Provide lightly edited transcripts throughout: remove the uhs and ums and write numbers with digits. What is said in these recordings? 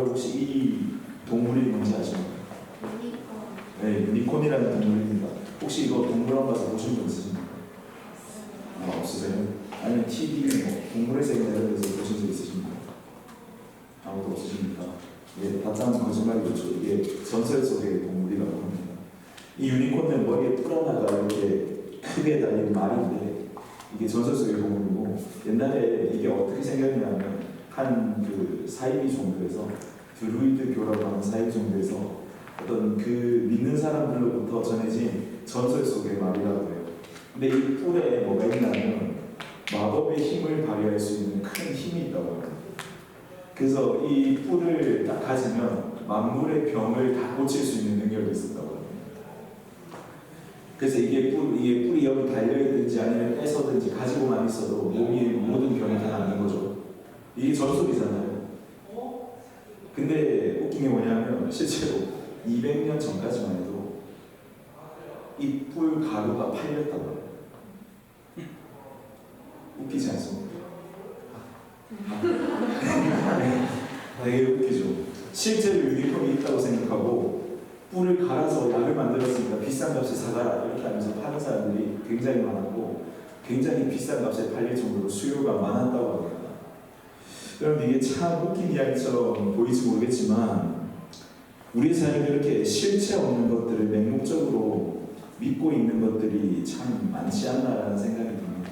혹시 이 동물이 뭔지 아십니까? 유니콘. 네, 유니콘이라는 동물입니다. 혹시 이거 동물원 가서 보신 분 있으십니까? 아, 없으세요? 아니면 TV, 동물의 세계 이런 데서 보신 적 있으십니까? 아무도 없으십니까? 예, 다짜는 거짓말이죠. 이게 전설 속의 동물이라고 합니다. 이 유니콘은 머리에 뿔 하나가 이렇게 크게 달린 말인데 이게 전설 속의 동물이고, 옛날에 이게 어떻게 생겼냐면 한 그 사이비 종교에서, 드루이드 교라고 하는 사이비 종교에서 어떤 그 믿는 사람들로부터 전해진 전설 속의 말이라고 해요. 근데 이 뿔에 뭐가 있냐면 마법의 힘을 발휘할 수 있는 큰 힘이 있다고 합니다. 그래서 이 뿔을 딱 가지면 만물의 병을 다 고칠 수 있는 능력이 있었다고 합니다. 그래서 이게 뿔이 여기 달려있든지 아니면 뺏어든지 가지고만 있어도 몸이 모든 병이 다 낫는 거죠. 이게 전설이잖아요. 근데 웃긴 게 뭐냐면 실제로 200년 전까지만 해도 이 뿔 가루가 팔렸다고 해요. 웃기지 않습니까? 되게 웃기죠. 실제로 유니콘이 있다고 생각하고 뿔을 갈아서 약을 만들었으니까 비싼 값에 사가라 이렇게 하면서 파는 사람들이 굉장히 많았고, 굉장히 비싼 값에 팔릴 정도로 수요가 많았다고 합니다. 여러분, 이게 참 웃긴 이야기처럼 보일지 모르겠지만 우리 삶에 이렇게 실체 없는 것들을 맹목적으로 믿고 있는 것들이 참 많지 않나라는 생각이 듭니다.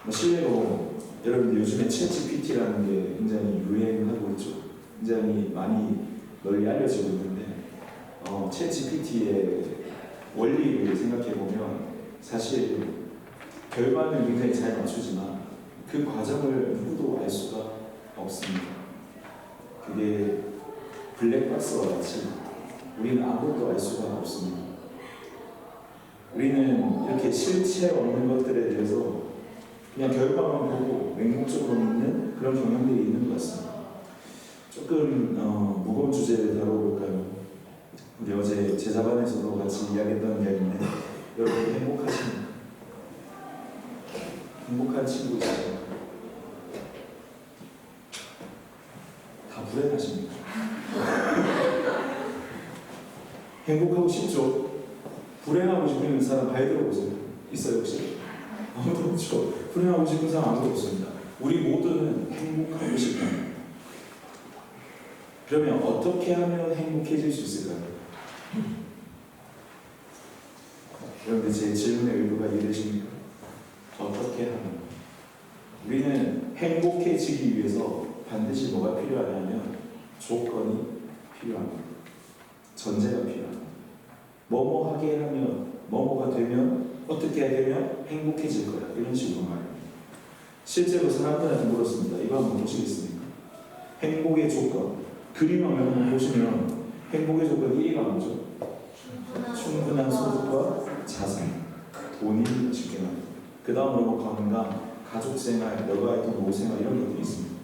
실례로 여러분들 요즘에 챗GPT라는 게 굉장히 유행하고 있죠. 굉장히 많이 널리 알려지고 있는데 챗GPT의 원리를 생각해 보면 사실 결과는 굉장히 잘 맞추지만 그 과정을 누구도 알 수가 없습니다. 그게 블랙박스와 같이 우리는 아무것도 알 수가 없습니다. 우리는 이렇게 실체 없는 것들에 대해서 그냥 결과만 보고 맹목적으로 믿는 그런 경향들이 있는 것 같습니다. 조금 무거운 주제를 다뤄볼까요? 우리 어제 제자반에서도 같이 이야기했던 이야기인데, 여러분 행복한 친구죠? 다 불행하십니까? 행복하고 싶죠? 불행하고 싶은 사람 발 들어보세요. 있어요 혹시? 아무도 없죠. 불행하고 싶은 사람 아무도 없습니다. 우리 모두는 행복하고 싶습니다. 그러면 어떻게 하면 행복해질 수 있을까요? 여러분들 제 질문의 의도가 이해되십니까? 어떻게 하면? 우리는 행복해지기 위해서 반드시 뭐가 필요하냐면 조건이 필요합니다. 전제가 필요합니다. 뭐뭐 하게 하면, 뭐뭐가 되면, 어떻게 해야 되면 행복해질 거야, 이런 식으로 말합니다. 실제로 사람들한테 물었습니다. 이거 한번 보시겠습니까? 행복의 조건, 그림을 한번 보시면 행복의 조건 1위가 뭐죠? 충분한 소득과 자산, 돈이 쉽게 나옵니다. 그 다음으로 건강, 가족생활, 여가활동, 노후생활 이런 것들이 있습니다.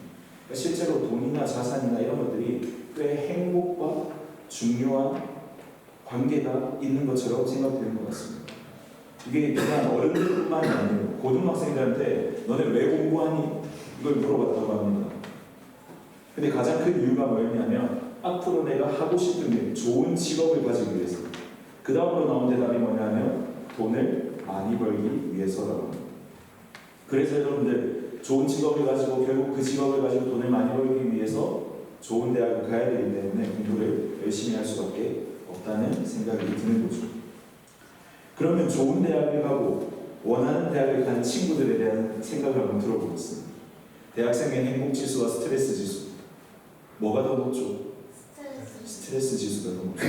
그러니까 실제로 돈이나 자산이나 이런 것들이 꽤 행복과 중요한 관계가 있는 것처럼 생각되는 것 같습니다. 이게 그냥 어른들뿐만이 아니고 고등학생들한테 너네 왜 공부하니? 이걸 물어봤다고 합니다. 근데 가장 큰 이유가 뭐였냐면 앞으로 내가 하고 싶은 일, 좋은 직업을 가지기 위해서. 그 다음으로 나온 대답이 뭐냐면 돈을 많이 벌기 위해서라고 합니다. 그래서 여러분들 좋은 직업을 가지고 결국 그 직업을 가지고 돈을 많이 벌기 위해서 좋은 대학을 가야 되기 때문에 공부를 열심히 할 수밖에 없다는 생각이 드는 거죠. 그러면 좋은 대학을 가고 원하는 대학을 가는 친구들에 대한 생각을 한번 들어보겠습니다. 대학생의 행복지수와 스트레스 지수, 뭐가 더 높죠? 스트레스 지수가 더 높죠.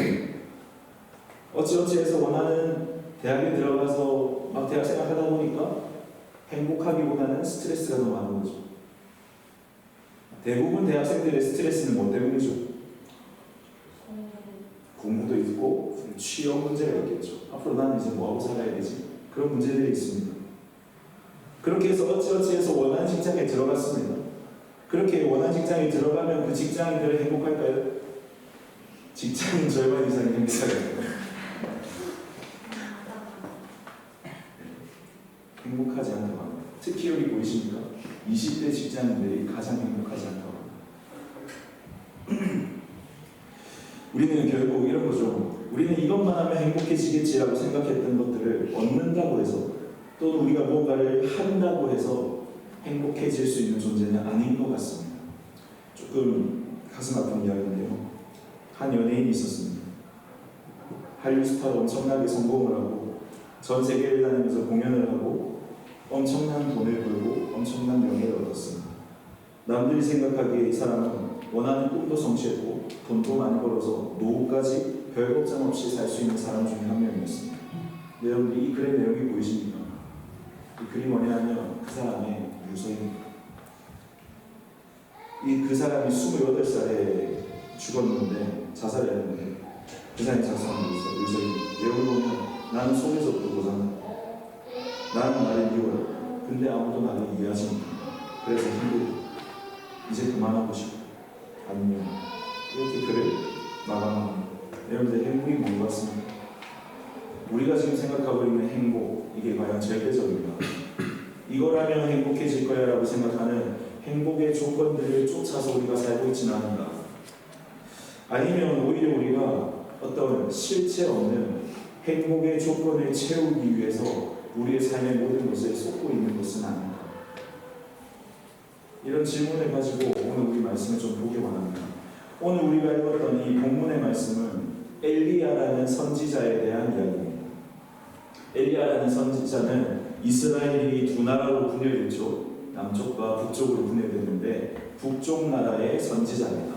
어찌어찌해서 원하는 대학에 들어가서 막 대학생활 하다 보니까 행복하기보다는 스트레스가 더 많은 거죠. 대부분 대학생들의 스트레스는 뭐 때문이죠? 공부도 있고 취업 문제가 있겠죠. 앞으로 나는 이제 뭐하고 살아야 되지? 그런 문제들이 있습니다. 그렇게 해서 어찌어찌해서 원하는 직장에 들어갔습니다. 그렇게 원하는 직장에 들어가면 그 직장인들은 행복할까요? 직장인 절반 이상이 행복할까요? 행복하지 않다고 합니다. 특히 여기 보이십니까? 20대 직장인들이 가장 행복하지 않다고 합니다. 우리는 결국 이런 거죠. 우리는 이것만 하면 행복해지겠지라고 생각했던 것들을 얻는다고 해서 또는 우리가 뭔가를 한다고 해서 행복해질 수 있는 존재는 아닌 것 같습니다. 조금 가슴 아픈 이야기인데요. 한 연예인이 있었습니다. 한류 스타로 엄청나게 성공을 하고 전 세계를 다니면서 공연을 하고 엄청난 돈을 벌고 엄청난 명예를 얻었습니다. 남들이 생각하기에 이 사람은 원하는 꿈도 성취했고 돈도 많이 벌어서 노후까지 별 걱정 없이 살 수 있는 사람 중에 한 명이었습니다. 네, 여러분들 이 글의 내용이 보이십니까? 이 글이 뭐냐면 그 사람의 유서입니다. 그 사람이 28살에 죽었는데 자살을 했는데 그 사람이 작성한 유서입니다. 내용을 보면 나는 속에서부터 고장났다. 나는 나를 미워요. 근데 아무도 나를 이해하지 못한다. 그래서 힘들다. 이제 그만하고 싶어. 안녕. 이렇게 글을 마감합니다. 여러분들 행복이 뭔 것 같습니까? 우리가 지금 생각하고 있는 행복, 이게 과연 절대적인가? 이거라면 행복해질 거야 라고 생각하는 행복의 조건들을 쫓아서 우리가 살고 있지는 않은가? 아니면 오히려 우리가 어떤 실체 없는 행복의 조건을 채우기 위해서 우리의 삶의 모든 것을 쏟고 있는 것은 아닌가? 이런 질문을 가지고 오늘 우리 말씀을 좀 보기 원합니다. 오늘 우리가 읽었던 이 본문의 말씀은 엘리야라는 선지자에 대한 이야기입니다. 엘리야라는 선지자는 이스라엘이 두 나라로 분열됐죠. 남쪽과 북쪽으로 분열됐는데 북쪽 나라의 선지자입니다.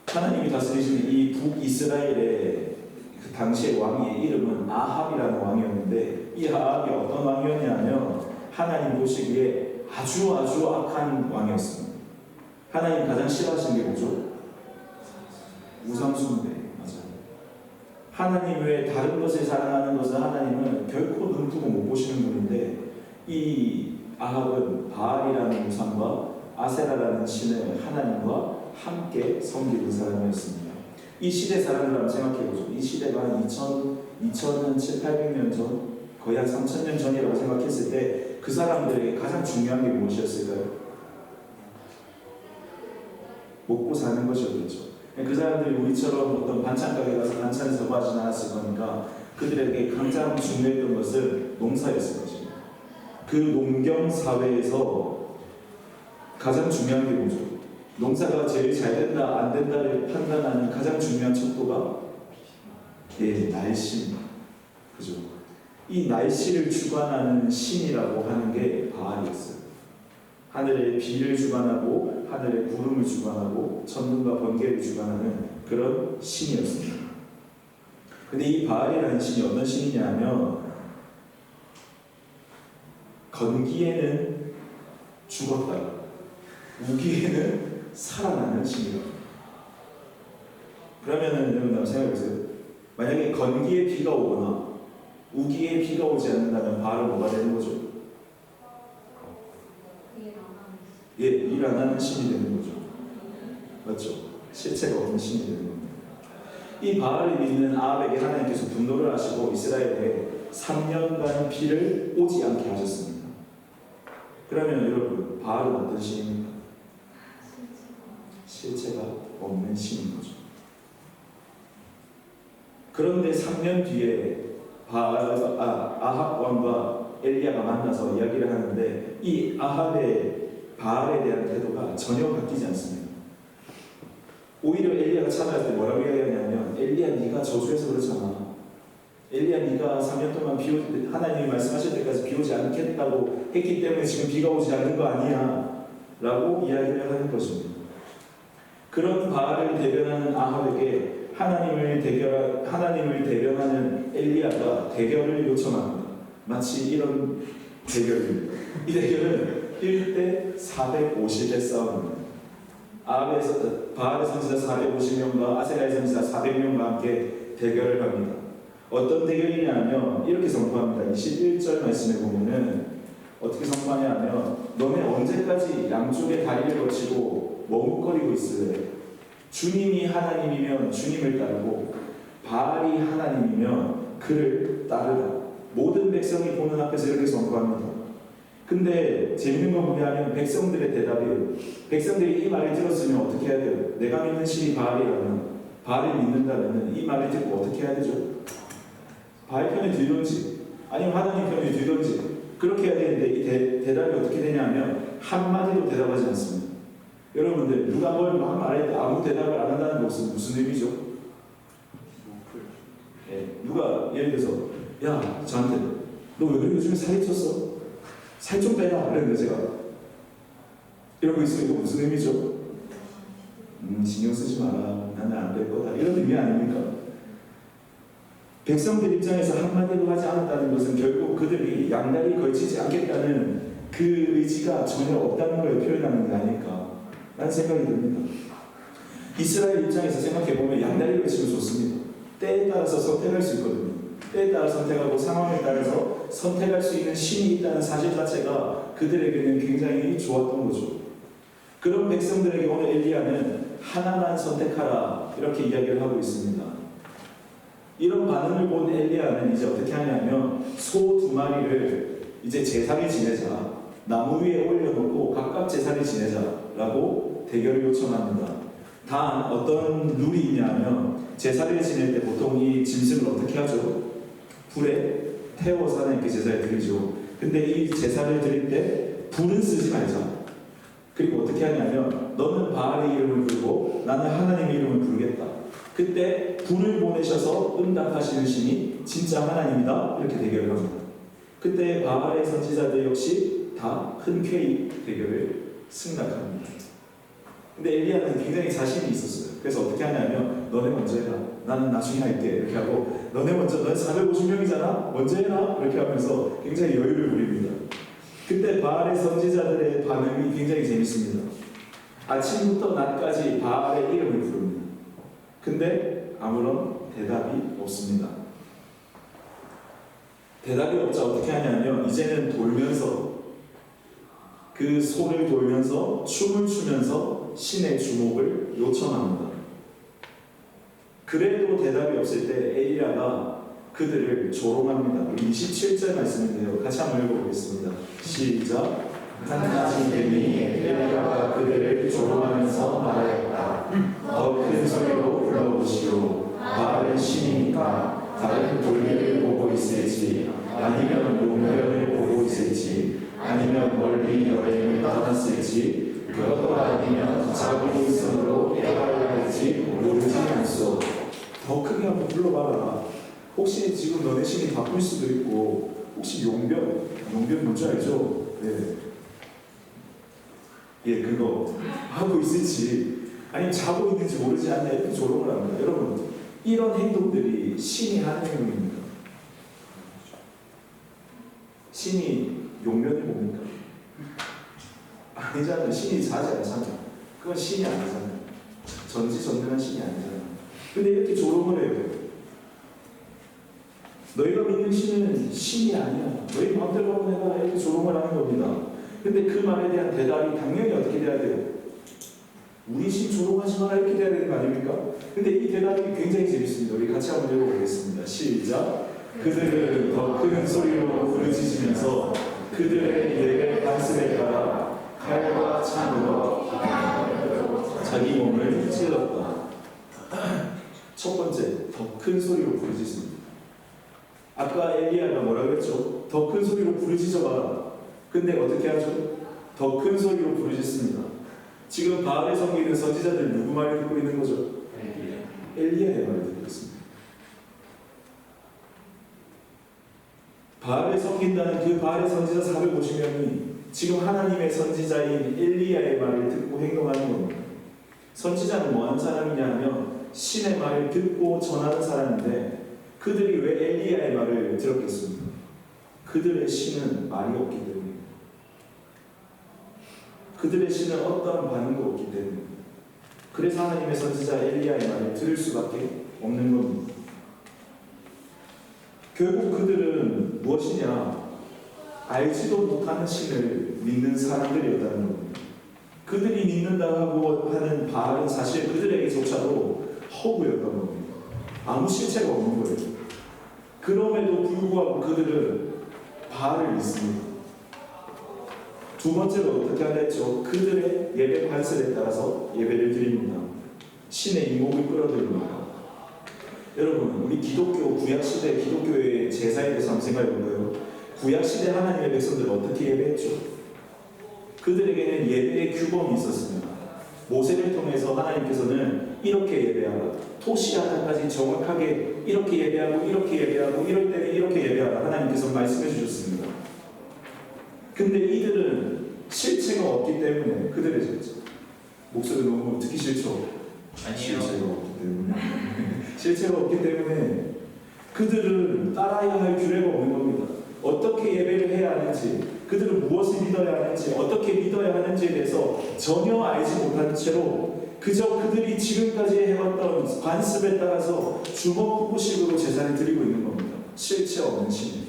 하나님이 다스리시는 이 북이스라엘의 그 당시의 왕의 이름은 아합이라는 왕이었는데 이 아합이 어떤 왕이었냐면 하나님 보시기에 아주 악한 왕이었습니다. 하나님 가장 싫어하시는 게 뭐죠? 우상숭배. 맞아요. 하나님 외에 다른 것을 사랑하는 것은 하나님은 결코 눈 뜨고 못 보시는 분인데 이 아합은 바알이라는 우상과 아세라라는 신을 하나님과 함께 섬기는 사람이었습니다. 이 시대 사람들 한번 생각해보죠. 이 시대가 한 2700년 전, 거의 한 3000년 전이라고 생각했을 때 그 사람들에게 가장 중요한 게 무엇이었을까요? 먹고 사는 것이었겠죠. 그 사람들이 우리처럼 어떤 반찬 가게 가서 반찬을 접하지는 않았을 거니까 그들에게 가장 중요했던 것은 농사였을 것입니다. 그 농경 사회에서 가장 중요한 게 뭐죠? 농사가 제일 잘 된다, 안 된다를 판단하는 가장 중요한 척도가 날씨입니다. 그죠? 이 날씨를 주관하는 신이라고 하는 게 바알이었어요. 하늘의 비를 주관하고 하늘의 구름을 주관하고 천둥과 번개를 주관하는 그런 신이었습니다. 근데 이 바알이라는 신이 어떤 신이냐면 건기에는 죽었다가 우기에는 살아나는 신이라고. 그러면은 여러분 한번 생각해보세요. 만약에 건기에 비가 오거나 우기에 비가 오지 않는다면 바알은 뭐가 되는 거죠? 일 안 하는 신이 되는 거죠. 맞죠? 실체가 없는 신이 되는 겁니다. 이 바알을 믿는 아합에게 하나님께서 분노를 하시고 이스라엘에 3년간 비를 오지 않게 하셨습니다. 그러면 여러분, 바알은 어떤 신입니까? 실체가 없는 신인 거죠. 그런데 3년 뒤에 아합 왕과 엘리야가 만나서 이야기를 하는데 이 아합의 바알에 대한 태도가 전혀 바뀌지 않습니다. 오히려 엘리야가 찾아갈 때 뭐라고 이야기하냐면 엘리야 네가 저주해서 그렇잖아. 엘리야 네가 3년 동안 하나님이 말씀하실 때까지 비 오지 않겠다고 했기 때문에 지금 비가 오지 않는 거 아니야 라고 이야기를 하는 것입니다. 그런 바알을 대변하는 아합에게 하나님을 대변하는 엘리야가 대결을 요청합니다. 마치 이런 대결입니다. 이 대결은 1대 450의 싸움입니다. 바알의 선지자 450명과 아세라의 선지자 400명과 함께 대결을 합니다. 어떤 대결이냐면 이렇게 선포합니다. 21절 말씀에 보면은 어떻게 선포하냐면 너네 언제까지 양쪽의 다리를 거치고 머뭇거리고 있을래? 주님이 하나님이면 주님을 따르고 바알이 하나님이면 그를 따르라. 모든 백성이 보는 앞에서 이렇게 선포합니다. 근데 재밌는 건 뭐냐면 백성들의 대답이에요. 백성들이 이 말을 들었으면 어떻게 해야 돼요? 내가 믿는 신이 바알이라면 바알을 믿는다면 이 말을 듣고 어떻게 해야 되죠? 바알 편에 들든지 아니면 하나님 편에 들든지 그렇게 해야 되는데 이 대답이 어떻게 되냐면 한마디도 대답하지 않습니다. 여러분들 누가 뭘 막 말할 때 아무 대답을 안 한다는 것은 무슨 의미죠? 누가 예를 들어서 야 저한테 너 왜 그래 요즘에 살이 쪘어? 살 좀 빼라 이랬는데 제가 이러고 있으면 이거 무슨 의미죠? 신경 쓰지 마라 나는 안 뺄 거다 이런 의미 아닙니까? 백성들 입장에서 한마디도 하지 않았다는 것은 결국 그들이 양다리 걸치지 않겠다는 그 의지가 전혀 없다는 걸 표현하는 게 아닐까 라는 생각이 듭니다. 이스라엘 입장에서 생각해보면 양다리 걸치면 좋습니다. 때에 따라서 선택할 수 있거든요. 때에 따라 선택하고 상황에 따라서 선택할 수 있는 신이 있다는 사실 자체가 그들에게는 굉장히 좋았던 거죠. 그런 백성들에게 오늘 엘리야는 하나만 선택하라 이렇게 이야기를 하고 있습니다. 이런 반응을 본 엘리야는 이제 어떻게 하냐면 소 2마리를 이제 제사를 지내자 나무 위에 올려놓고 각각 제사를 지내자라고 대결을 요청합니다. 단 어떤 룰이 있냐면 제사를 지낼 때 보통 이 짐승을 어떻게 하죠? 불에 태워서 하나님께 제사를 드리죠. 근데 이 제사를 드릴 때 불은 쓰지 말자. 그리고 어떻게 하냐면 너는 바알의 이름을 부르고 나는 하나님의 이름을 부르겠다. 그때 불을 보내셔서 응답하시는 신이 진짜 하나님이다. 이렇게 대결을 합니다. 그때 바알의 선지자들 역시 다 흔쾌히 대결을 승낙합니다. 근데 엘리야는 굉장히 자신이 있었어요. 그래서 어떻게 하냐면 너네 먼저 해라. 나는 나중에 할게. 이렇게 하고 너네 먼저 넌 450명이잖아. 먼저 해라. 이렇게 하면서 굉장히 여유를 부립니다. 그때 바알의 선지자들의 반응이 굉장히 재밌습니다. 아침부터 낮까지 바알의 이름을 부릅니다. 근데 아무런 대답이 없습니다. 대답이 없자 어떻게 하냐면 이제는 돌면서 그 소를 돌면서 춤을 추면서 신의 주목을 요청합니다. 그래도 대답이 없을 때 엘리야가 그들을 조롱합니다. 27절 말씀인데요. 같이 한번 읽어보겠습니다. 시작. 한낮이 되니 엘리야가 그들을 조롱하면서 말하였다. 더 큰 소리로 불러보시오. 바알은 신이니까 다른 볼일을 보고 있을지 아니면 용변을 보고 있을지 아니면 멀리 여행을 떠났을지 그것도 아니면 자고 있으므로 깨달아야 할지 모르지 않소. 더 크게 한번 불러봐라. 혹시 지금 너네 신이 바쁠 수도 있고 혹시 용변 뭔지 알죠? 네. 예, 그거 하고 있을지 아니면 자고 있는지 모르지 않냐 이렇게 조롱을 합니다. 여러분 이런 행동들이 신이 하는 행동입니까? 신이 용변을 봅니까? 아니잖아요. 신이 자지 않잖아요. 그건 신이 아니잖아요. 전지전능한 신이 아니잖아요. 근데 이렇게 조롱을 해요. 너희가 믿는 신은 신이 아니야. 너희 마음대로 하고 내가 이렇게 조롱을 하는 겁니다. 근데 그 말에 대한 대답이 당연히 어떻게 돼야 돼요? 우리 신 조롱하지 마라 이렇게 돼야 되는 거 아닙니까? 근데 이 대답이 굉장히 재밌습니다. 우리 같이 한번 읽어보겠습니다. 시작. 그들은 더 큰 소리로 부르짖으면서 그들의 예배 관습에 따라 칼과 창으로 자기 몸을 찔렀다. 첫 번째, 더 큰 소리로 부르짖습니다. 아까 엘리야가 뭐라고 했죠? 더 큰 소리로 부르짖어봐라. 근데 어떻게 하죠? 더 큰 소리로 부르짖습니다. 지금 바알에 섬기는 선지자들 누구 말을 듣고 있는 거죠? 엘리야의 말을 듣고 있습니다. 바알에 섬긴다는 그 바알의 선지자 450명이 지금 하나님의 선지자인 엘리야의 말을 듣고 행동하는 겁니다. 선지자는 뭐하는 사람이냐 하면 신의 말을 듣고 전하는 사람인데 그들이 왜 엘리야의 말을 들었겠습니까? 그들의 신은 말이 없기 때문입니다. 그들의 신은 어떠한 반응도 없기 때문입니다. 그래서 하나님의 선지자 엘리야의 말을 들을 수밖에 없는 겁니다. 결국 그들은 무엇이냐? 알지도 못하는 신을 믿는 사람들이었다는 겁니다. 그들이 믿는다고 하는 바알은 사실 그들에게조차도 허구였던 겁니다. 아무 실체가 없는 거예요. 그럼에도 불구하고 그들은 바알을 믿습니다. 두 번째로 어떻게 하려 했죠? 그들의 예배 관습에 따라서 예배를 드립니다. 신의 이목을 끌어들입니다. 여러분, 우리 기독교 구약시대 기독교의 제사에 대해서 한번 생각해 볼까요? 구약시대 하나님의 백성들 어떻게 예배했죠? 그들에게는 예배의 규범이 있었습니다. 모세를 통해서 하나님께서는 이렇게 예배하라, 토시 하나까지 정확하게 이렇게 예배하고 이렇게 예배하고 이럴 때는 이렇게 예배하라, 하나님께서 말씀해 주셨습니다. 근데 이들은 실체가 없기 때문에 그들의 목소리 너무 듣기 싫죠? 아니요. 실체가 없기 때문에 그들은 따라야 할 규례가 없는 겁니다. 어떻게 예배를 해야 하는지, 그들은 무엇을 믿어야 하는지, 어떻게 믿어야 하는지에 대해서 전혀 알지 못한 채로 그저 그들이 지금까지 해왔던 관습에 따라서 주먹구구식으로 제사를 드리고 있는 겁니다. 실체 없는 신.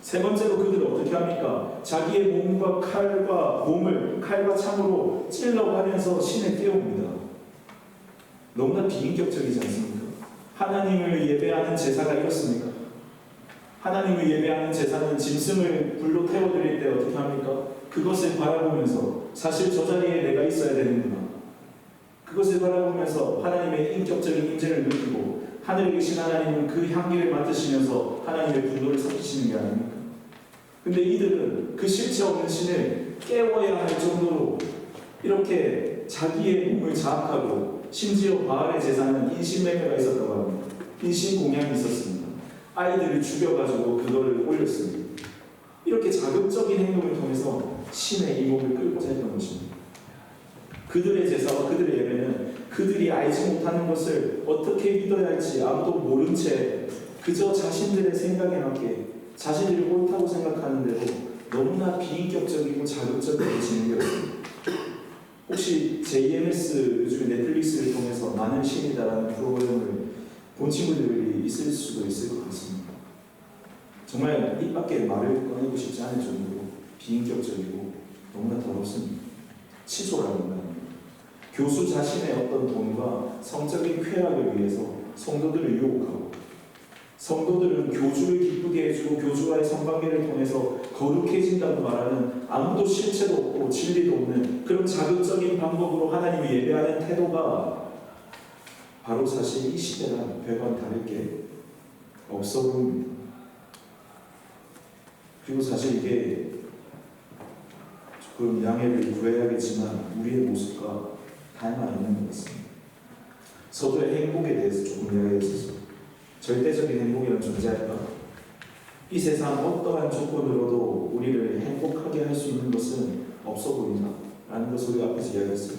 세 번째로 그들은 어떻게 합니까? 자기의 몸과 몸을 칼과 창으로 찔러가면서 신에 띄웁니다. 너무나 비인격적이지 않습니까? 하나님을 예배하는 제사가 이렇습니까? 하나님을 예배하는 제사는 짐승을 불로 태워드릴 때 어떻게 합니까? 그것을 바라보면서 사실 저 자리에 내가 있어야 되는구나. 그것을 바라보면서 하나님의 인격적인 임재를 느끼고 하늘에 계신 하나님은 그 향기를 맡으시면서 하나님의 분노를 섞이시는 게 아닙니까? 근데 이들은 그 실체 없는 신을 깨워야 할 정도로 이렇게 자기의 몸을 자학하고, 심지어 바알의 제사는 인신매매가 있었다고 합니다. 인신공양이 있었습니다. 아이들을 죽여가지고 그거를 올렸습니다. 이렇게 자극적인 행동을 통해서 신의 이 몸을 끌고자 했던 것입니다. 그들의 제사와 그들의 예배는 그들이 알지 못하는 것을 어떻게 믿어야 할지 아무도 모른 채 그저 자신들의 생각에 맞게 자신들이 옳다고 생각하는 대로 너무나 비인격적이고 자극적으로 진행되었습니다. 혹시 JMS 요즘에 넷플릭스를 통해서 나는 신이다라는 프로그램을 본 친구들이 있을 수도 있을 것 같습니다. 정말 입 밖에 말을 꺼내고 싶지 않을 정도로 비인격적이고 너무나 더럽습니다. 치졸한 인간입니다. 교수 자신의 어떤 돈과 성적인 쾌락을 위해서 성도들을 유혹하고, 성도들은 교주를 기쁘게 해주고 교주와의 성관계를 통해서 거룩해진다고 말하는 아무도 실체도 없고 진리도 없는 그런 자극적인 방법으로 하나님을 예배하는 태도가 바로 사실 이 시대랑 별반 다를 게 없어 보입니다. 그리고 사실 이게 조금 양해를 구해야겠지만 우리의 모습과 닮아 있는 것 같습니다. 서도의 행복에 대해서 조금 이야기했었어요. 절대적인 행복이란 존재할까? 이 세상 어떠한 조건으로도 우리를 행복하게 할 수 있는 것은 없어 보인다 라는 것을 우리가 앞에서 이야기했어요.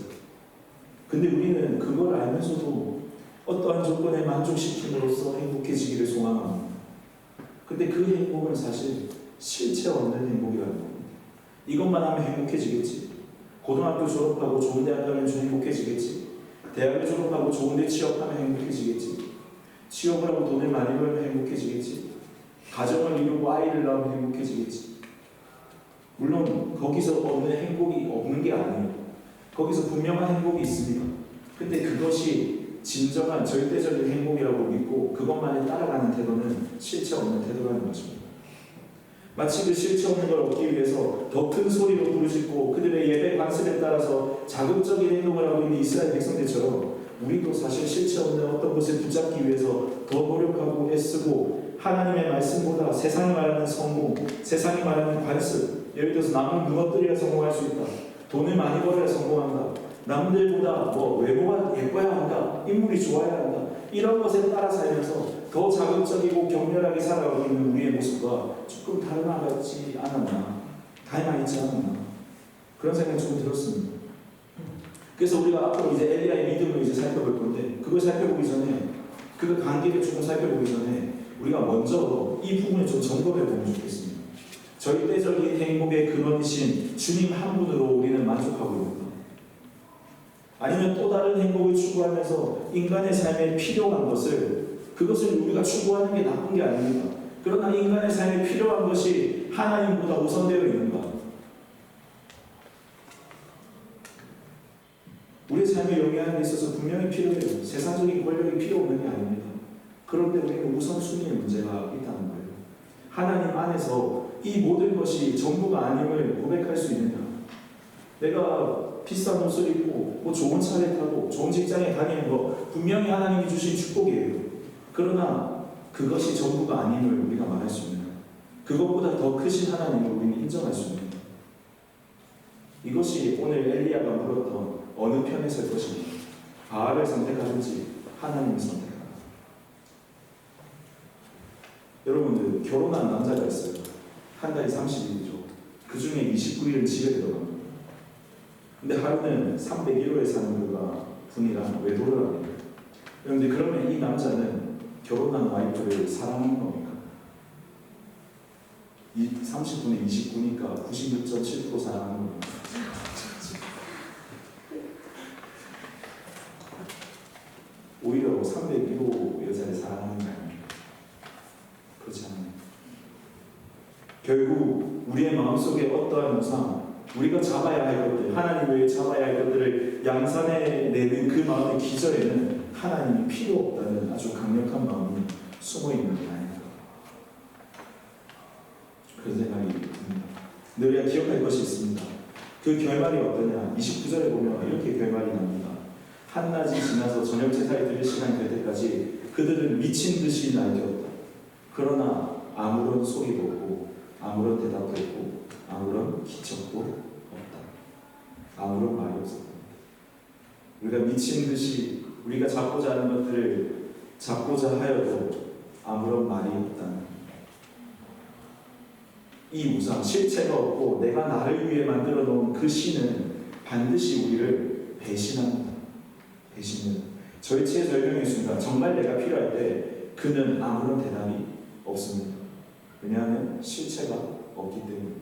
근데 우리는 그걸 알면서도 어떠한 조건에 만족시킴으로써 행복해지기를 소망합니다. 근데 그 행복은 사실 실체 없는 행복이라는 겁니다. 이것만 하면 행복해지겠지. 고등학교 졸업하고 좋은 대학 가면 좀 행복해지겠지. 대학을 졸업하고 좋은 데 취업하면 행복해지겠지. 취업을 하고 돈을 많이 벌면 행복해지겠지. 가정을 이루고 아이를 낳으면 행복해지겠지. 물론 거기서 얻는 행복이 없는 게 아니에요. 거기서 분명한 행복이 있습니다. 근데 그것이 진정한 절대적인 행복이라고 믿고 그것만을 따라가는 태도는 실체 없는 태도라는 것입니다. 마치 그 실체 없는 걸 얻기 위해서 더 큰 소리로 부르짖고 그들의 예배 관습에 따라서 자극적인 행동을 하고 있는 이스라엘 백성들처럼 우리도 사실 실체 없는 어떤 것을 붙잡기 위해서 더 노력하고 애쓰고 하나님의 말씀보다 세상이 말하는 성공, 세상이 말하는 관습, 예를 들어서 남은 무엇들이야 성공할 수 있다. 돈을 많이 벌어야 성공한다. 남들보다 외모가 예뻐야 한다. 인물이 좋아야 한다. 이런 것에 따라 살면서 더 자극적이고 격렬하게 살아가고 있는 우리의 모습과 조금 닮아가지 않았나, 닮아있지 않았나 그런 생각이 좀 들었습니다. 그래서 우리가 앞으로 이제 엘리야의 믿음을 이제 살펴볼 건데 그걸 살펴보기 전에 그 관계를 조금 살펴보기 전에 우리가 먼저 이 부분을 좀 점검해 보면 좋겠습니다. 절대적인 행복의 근원이신 주님 한 분으로 우리는 만족하고 있는가? 아니면 또 다른 행복을 추구하면서 인간의 삶에 필요한 그것을 우리가 추구하는 게 나쁜 게 아닙니다. 그러나 인간의 삶에 필요한 것이 하나님보다 우선되어 있는가? 우리의 삶에 영향에 있어서 분명히 필요해요. 세상적인 권력이 필요 없는 게 아닙니다. 그런데 우리는 우선순위의 문제가 있다는 거예요. 하나님 안에서 이 모든 것이 전부가 아님을 고백할 수 있느냐? 내가 비싼 옷을 입고 좋은 차를 타고 좋은 직장에 다니는 거 분명히 하나님이 주신 축복이에요. 그러나 그것이 전부가 아님을 우리가 말할 수 있는, 그것보다 더 크신 하나님을 우리는 인정할 수 있는, 이것이 오늘 엘리야가 물었던 어느 편에 설 것인가, 바알을 선택하든지 하나님을 선택하라. 여러분들, 결혼한 남자가 있어요. 한 달에 30일이죠. 그 중에 29일은 집에 들어갑니다. 근데 하루는 301호에 사는 분이랑 외도를 합니다. 그런데 그러면 이 남자는 결혼한 와이프를 사랑하는 겁니까? 30분에 29니까 96.7% 사랑하는 겁니다. 오히려 301호 여자를 사랑하는 거 아닙니까? 그렇지 않나요? 결국 우리의 마음속에 어떠한 우상, 우리가 잡아야 할 것들, 하나님 외에 잡아야 할 것들을 양산해 내는 그 마음의 기저에는 하나님이 필요 없다는 아주 강력한 마음이 숨어 있는 게 아닐까, 그런 생각이 듭니다. 근데 우리가 기억할 것이 있습니다. 그 결말이 어떠냐? 29절에 보면 이렇게 결말이 납니다. 한낮이 지나서 저녁 제사에 드릴 시간이 될 때까지 그들은 미친 듯이 날뛰었다. 그러나 아무런 소리도 없고 아무런 대답도 없고 아무런 기척도 없다. 아무런 말이 없었다. 우리가 미친 듯이 우리가 잡고자 하는 것들을 잡고자 하여도 아무런 말이 없다는, 이 우상, 실체가 없고 내가 나를 위해 만들어 놓은 그 신은 반드시 우리를 배신합니다. 배신은 절체절명의 순간, 정말 내가 필요할 때 그는 아무런 대답이 없습니다. 왜냐하면 실체가 없기 때문입니다.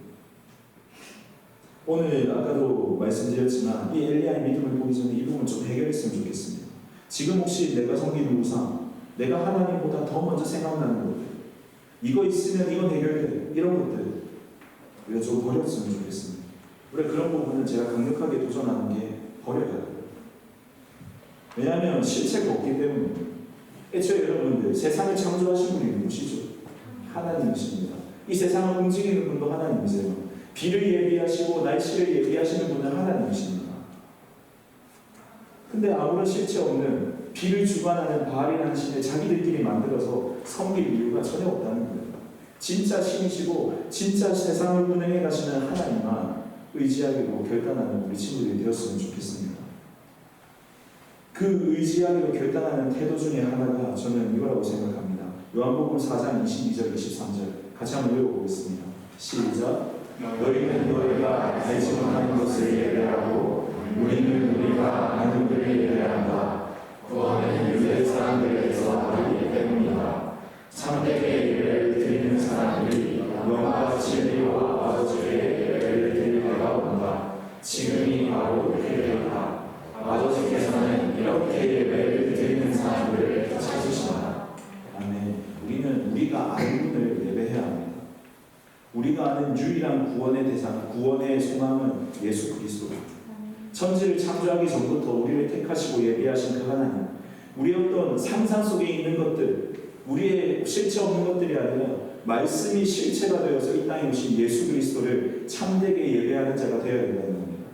오늘 아까도 말씀드렸지만 이 엘리야의 믿음을 보기 전에 이 부분을 좀 해결했으면 좋겠습니다. 지금 혹시 내가 섬기는 우상, 내가 하나님보다 더 먼저 생각나는 것들, 이거 있으면 이건 해결돼, 이런 것들 우리가 좀 버렸으면 좋겠습니다. 우리가 그런 부분은 제가 강력하게 도전하는 게 버려야 돼요. 왜냐하면 실체가 없기 때문에. 애초에 여러분들, 세상을 창조하신 분이 누구시죠? 하나님이십니다. 이 세상을 움직이는 분도 하나님이세요. 비를 예비하시고 날씨를 예비하시는 분은 하나님이십니다. 근데 아무런 실체 없는 비를 주관하는 바알이라는 신을 자기들끼리 만들어서 섬길 이유가 전혀 없다는 거예요. 진짜 신이시고 진짜 세상을 운행해 가시는 하나님만 의지하기로 결단하는 우리 친구들이 되었으면 좋겠습니다. 그 의지하기로 결단하는 태도 중에 하나가 저는 이거라고 생각합니다. 요한복음 4장 22절 23절 같이 한번 읽어보겠습니다. 시작. 너희는 너희가 알지 못하는 것을 예배하고 우리는 우리가 아는 것을 예배한다. 그거는 유대 사람들에게서 나기 때문이다. 참되게 예배를 드리는 사람들이 영과 진리로 아버지께 예배를 드릴 때가 온다. 지금이 바로 그때이다. 아버지께서는 이렇게 예배를 드리는 사람들을 찾으신다. 아멘. 우리는 우리가 아는 분을 예배해야 합니다. 우리가 아는 유일한 구원의 대상, 구원의 소망은 예수 그리스도입니다. 천지를 창조하기 전부터 우리를 택하시고 예비하신 그 하나님, 우리의 어떤 상상 속에 있는 것들, 우리의 실체 없는 것들이 아니라 말씀이 실체가 되어서 이 땅에 오신 예수 그리스도를 참되게 예배하는 자가 되어야 된다는 겁니다.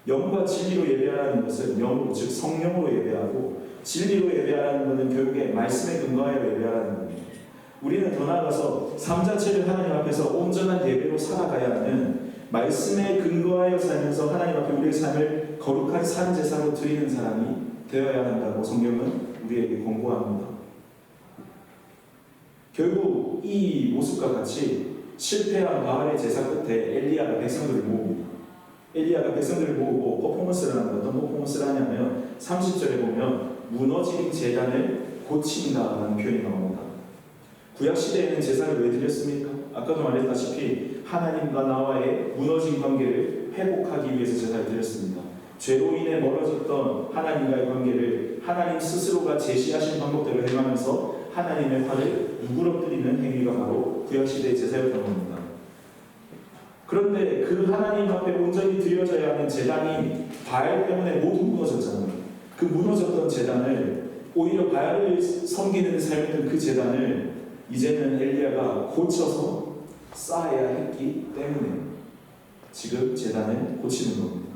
영과 진리로 예배하는 것은 영으로, 즉 성령으로 예배하고, 진리로 예배하는 것은 결국에 말씀에 근거하여 예배하는 겁니다. 우리는 더 나아가서 삶 자체를 하나님 앞에서 온전한 예배로 살아가야 하는, 말씀에 근거하여 살면서 하나님 앞에 우리의 삶을 거룩한 산 제사로 드리는 사람이 되어야 한다고 성경은 우리에게 권고합니다. 결국 이 모습과 같이 실패한 바알의 제사 끝에 엘리야가 백성들을 모읍니다. 엘리야가 백성들을 모으고 퍼포먼스를 하는, 어떤 퍼포먼스를 하냐면 30절에 보면 무너진 제단을 고친다라는 표현이 나옵니다. 구약시대에는 제사를 왜 드렸습니까? 아까도 말했다시피 하나님과 나와의 무너진 관계를 회복하기 위해서 제사를 드렸습니다. 죄로 인해 멀어졌던 하나님과의 관계를 하나님 스스로가 제시하신 방법대로 행하면서 하나님의 화를 누그러뜨리는 행위가 바로 구약시대의 제사였던 겁니다. 그런데 그 하나님 앞에 온전히 드려져야 하는 제단이 바알 때문에 모두 무너졌잖아요. 그 무너졌던 제단을, 오히려 바알을 섬기는 삶이던 그 제단을 이제는 엘리야가 고쳐서 쌓아야 했기 때문에 지금 제단을 고치는 겁니다.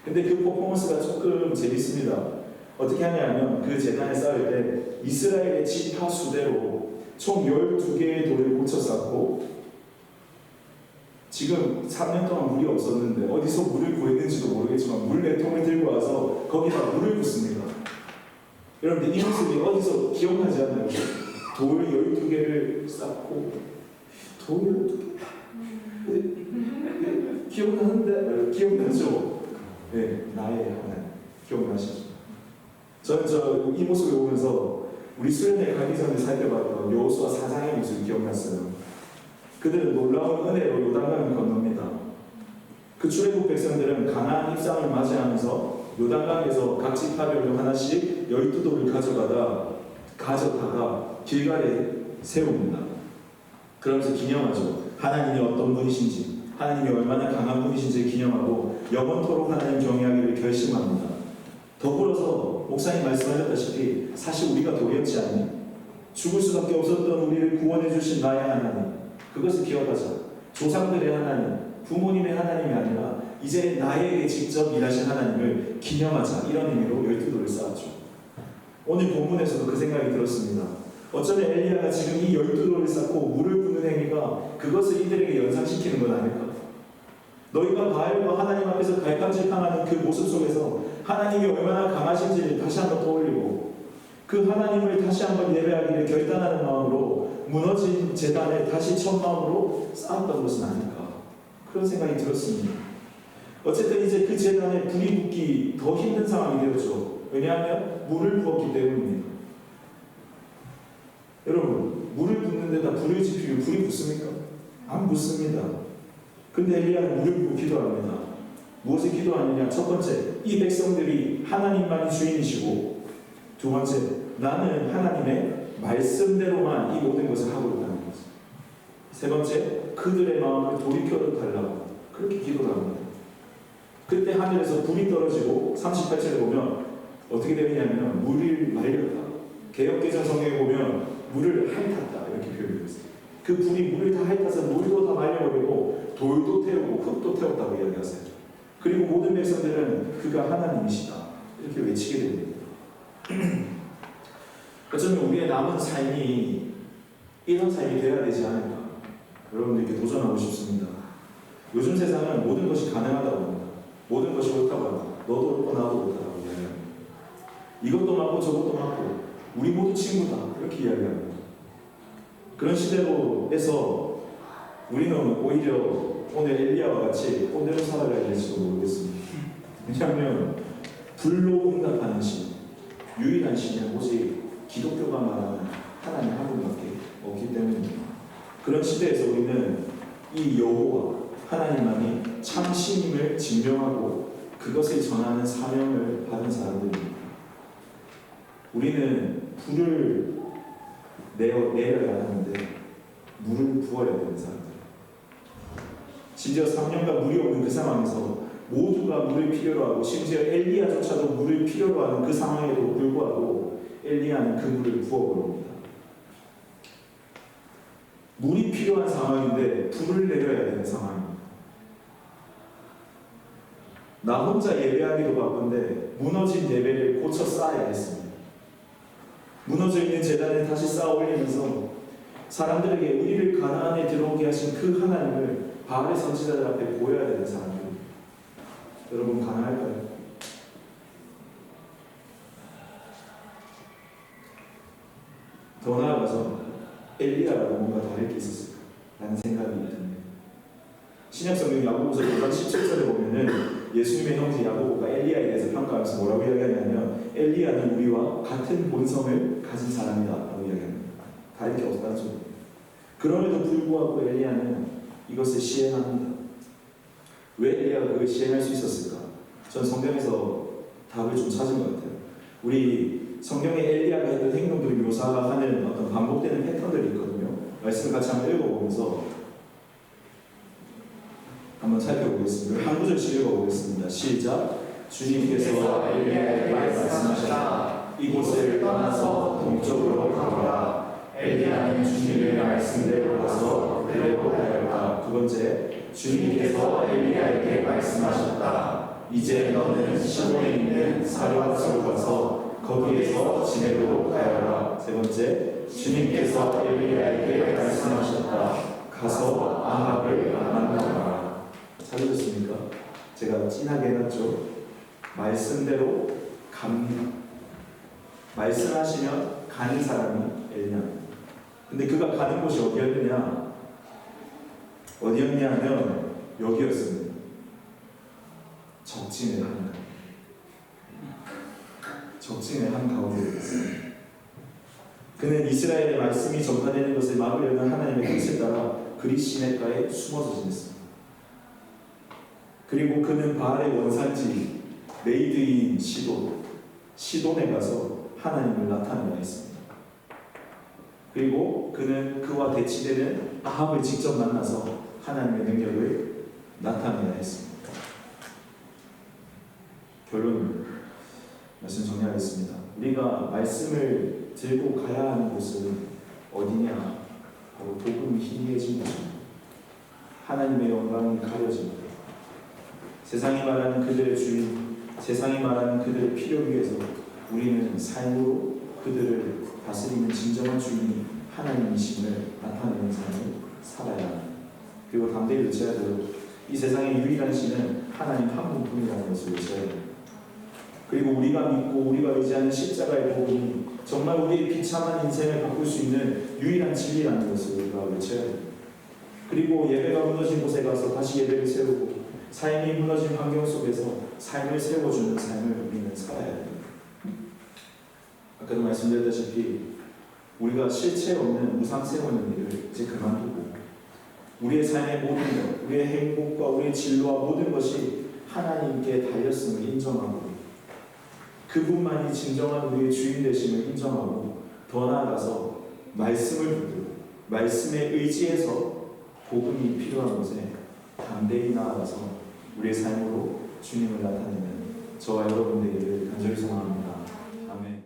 근데 그 퍼포먼스가 조금 재밌습니다. 어떻게 하냐면 그 제단을 쌓을 때 이스라엘의 지파 수대로 총 12개의 돌을 고쳐 쌓고, 지금 3년 동안 물이 없었는데 어디서 물을 구했는지도 모르겠지만 물 4통을 들고 와서 거기다 물을 붓습니다. 여러분들 이 모습이 어디서 기억나지 않나요? 돌 12개를 쌓고 돌 12개 기억나는데? 기억나죠? 네, 나의 하나님 기억나시죠? 저는 이 모습을 보면서 우리 수련회 가기 전에 살펴봤던 여호수아 4장의 모습이 기억났어요. 그들은 놀라운 은혜로 요단강을 건넙니다. 그 출애굽 백성들은 가나안 입성을 맞이하면서 요단강에서 각 지파별로 하나씩 12돌을 가져다가 길갈에 세웁니다. 그러면서 기념하죠. 하나님이 어떤 분이신지, 하나님이 얼마나 강한 분이신지 기념하고 영원토록 하나님 경외하기를 결심합니다. 더불어서 목사님 말씀하셨다시피 사실 우리가 도리였지 않니? 죽을 수밖에 없었던 우리를 구원해 주신 나의 하나님, 그것을 기억하자. 조상들의 하나님, 부모님의 하나님이 아니라 이제 나에게 직접 일하신 하나님을 기념하자. 이런 의미로 12돌을 쌓았죠. 오늘 본문에서도 그 생각이 들었습니다. 어쩌면 엘리야가 지금 이 12돌을 쌓고 물을 붓는 행위가 그것을 이들에게 연상시키는 건 아닐까? 너희가 바알과 하나님 앞에서 갈팡질팡하는 그 모습 속에서 하나님이 얼마나 강하신지를 다시 한번 떠올리고, 그 하나님을 다시 한번 예배하기를 결단하는 마음으로 무너진 제단을 다시 첫 마음으로 쌓았던 것은 아닐까, 그런 생각이 들었습니다. 어쨌든 이제 그 제단에 불이 붙기 더 힘든 상황이 되었죠. 왜냐하면 물을 부었기 때문입니다. 여러분, 물을 붓는 데다 불을 지피면 불이 붙습니까? 안 붙습니다. 근데 엘리야는 물을 붓고 기도합니다. 무엇을 기도하느냐? 첫 번째, 이 백성들이 하나님만이 주인이시고, 두 번째, 나는 하나님의 말씀대로만 이 모든 것을 하고 있다는 거죠. 세 번째, 그들의 마음을 돌이켜달라고 그렇게 기도를 합니다. 그때 하늘에서 불이 떨어지고 38절에 보면 어떻게 되느냐면 물을 말렸다. 개역개정 성경에 보면 물을 핥았다 이렇게 표현되어 있습니다. 그 불이 물을 다 핥아서 물도 다 말려버리고 돌도 태우고 흙도 태웠다고 이야기하세요. 그리고 모든 백성들은 그가 하나님이시다 이렇게 외치게 됩니다. 어쩌면 우리의 남은 삶이 이런 삶이 되어야 되지 않을까, 여러분들께 도전하고 싶습니다. 요즘 세상은 모든 것이 가능하다고 합니다. 모든 것이 옳다고 합니다. 너도 옳고 나도 옳다고 이야기합니다. 이것도 맞고 저것도 맞고 우리 모두 친구다 이렇게 이야기합니다. 그런 시대로에서 우리는 오히려 오늘 엘리야와 같이 꼰대로 살아가야 될지도 모르겠습니다. 왜냐하면 불로 응답하는 신, 유일한 신은 오직 기독교가 말하는 하나님 한 분밖에 없기 때문입니다. 그런 시대에서 우리는 이 여호와 하나님만이 참 신임을 증명하고 그것을 전하는 사명을 받은 사람들입니다. 우리는 불을 내려야 하는데 물을 부어야 되는 사람들. 심지어 3년간 물이 없는 그 상황에서 모두가 물을 필요로 하고, 심지어 엘리야조차도 물을 필요로 하는 그 상황에도 불구하고 엘리야는 그 물을 부어버립니다. 물이 필요한 상황인데 불을 내려야 되는 상황입니다. 나 혼자 예배하기도 바쁜데 무너진 예배를 고쳐 쌓아야겠습니다. 무너져 있는 제단을 다시 쌓아 올리면서 사람들에게 우리를 가나안에 들어오게 하신 그 하나님을 바알의 선지자들 앞에 보여야 되는 사람들입니다. 여러분 가능할까요? 더 나아가서 엘리야라고 뭔가 다를 게 있었을까? 라는 생각이 듭니다. 신약성경 야고보서 5장 17절에 보면은 예수님의 형제 야고보가 엘리야에 대해서 평가하면서 뭐라고 이야기하냐면 엘리야는 우리와 같은 본성을 가진 사람이다 라고 이야기합니다. 다를 게 없다죠. 그럼에도 불구하고 엘리야는 이것을 시행합니다. 왜 엘리야가 그걸 시행할 수 있었을까? 전 성경에서 답을 좀 찾은 것 같아요. 우리 성경에 엘리야가 했던 행동들을 묘사하는 어떤 반복되는 패턴들이 있거든요. 말씀을 같이 한번 읽어보면서 한번 살펴보겠습니다. 한 구절씩 읽어보겠습니다. 시작. 주님께서 엘리야에게 말씀하셨다. 이곳을 떠나서 동쪽으로 가거라. 엘리야는 주님의 말씀대로 가서 데리고 다녔다. 두 번째, 주님께서 엘리야에게 말씀하셨다. 이제 너는 시온에 있는 사르밧으로 가서 거기에서 지내도록 하여라. 세 번째, 주님께서 엘리야에게 말씀하셨다. 가서 아합을 만나라. 찾으셨습니까? 제가 진하게 해놨죠. 말씀대로 갑니다. 말씀하시면 가는 사람이 엘리야. 근데 그가 가는 곳이 어디였느냐? 어디였냐면 여기였습니다. 적진의 한가운데. 적진의 한가운데였습니다. 그는 이스라엘의 말씀이 전파되는 것을 막으려는 하나님의 뜻에 따라 그리 시냇가에 숨어서 지냈습니다. 그리고 그는 바알의 원산지 메이드인 시돈에 가서 하나님을 나타내야 했습니다. 그리고 그는 그와 대치되는 아합을 직접 만나서 하나님의 능력을 나타내야 했습니다. 결론 말씀 정리하겠습니다. 우리가 말씀을 들고 가야 하는 곳은 어디냐? 바로 복음이 희미해진 곳입니다. 하나님의 영광이 가려진 곳. 세상이 말하는 그들의 주인, 세상이 말하는 그들의 필요 위해서 우리는 삶으로 그들을 다스리는 진정한 주인이 하나님이심을 나타내는 삶을 살아야 합니다. 그리고 담대히 외쳐야 돼요. 이 세상의 유일한 신은 하나님 한 분뿐이라는 것을 외쳐야 됩니다. 그리고 우리가 믿고 우리가 의지하는 십자가의 복음이 정말 우리의 비참한 인생을 바꿀 수 있는 유일한 진리라는 것을 우리가 외쳐야 됩니다. 그리고 예배가 무너진 곳에 가서 다시 예배를 세우고 삶이 무너진 환경 속에서 삶을 세워주는 삶을 우리는 살아야 됩니다. 아까도 말씀드렸다시피 우리가 실체 없는 우상 세우는 일을 이제 그만두고 우리의 삶의 모든 것, 우리의 행복과 우리의 진로와 모든 것이 하나님께 달렸음을 인정하고 그분만이 진정한 우리의 주인 되심을 인정하고 더 나아가서 말씀을 붙들고 말씀에 의지해서 복음이 필요한 곳에 담대히 나아가서 우리의 삶으로 주님을 나타내는 저와 여러분 되기를 간절히 소망합니다. 아멘.